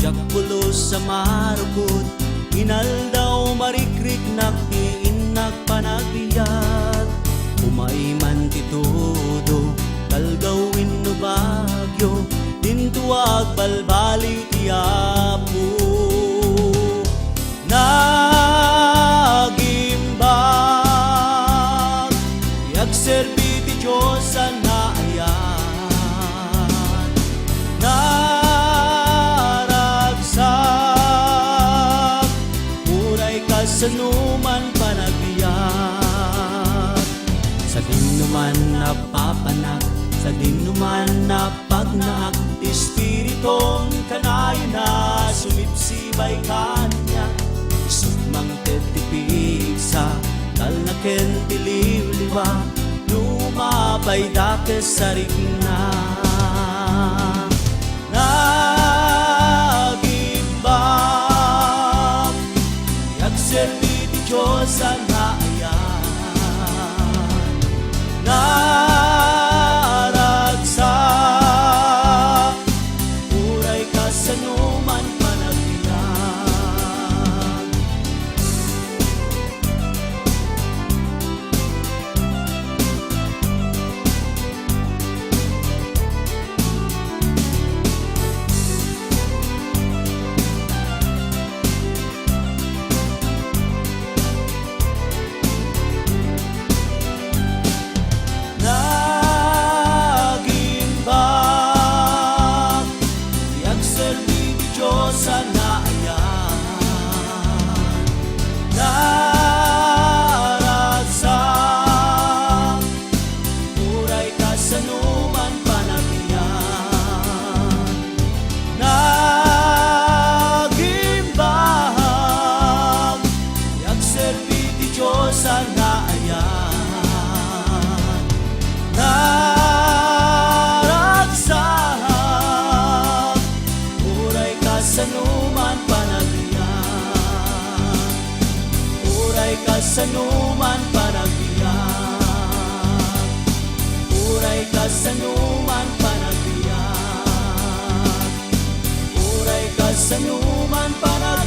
Jakpulos sa marukot, inaldaw marikrik naktiin nagpanagbiyak. Umay man ti todo, kalgawin no bagyo, dintuag balbali ti Apo. Nagimbag, yagserbi ti Diyos sa naayan. Naragsak, muray kasanuman panagbiyak. Sa dinuman na papanak, sa dinuman na pagnaak, Espiritong kanayo na sumipsibay kanya. Sumang tetipig sa talnaken tiliw-liwa, lumabay dakes sa rigna. Nagimbang, yagserbi ti Diyos sa naayan. Naragsak, uray kasanuman panagbiyak. Nagimbang, yagserbi ti Diyos sa naayan. Naragsak, uray kasanuman panagbiyak. Nagimbang, yagserbi ti Diyos sa naayan. Naragsak, uray kasanuman panagbiyak. Uray kasanuman panagbiyak. Uray kasanuman panagbiyak. Uray kasanuman panagbiyak.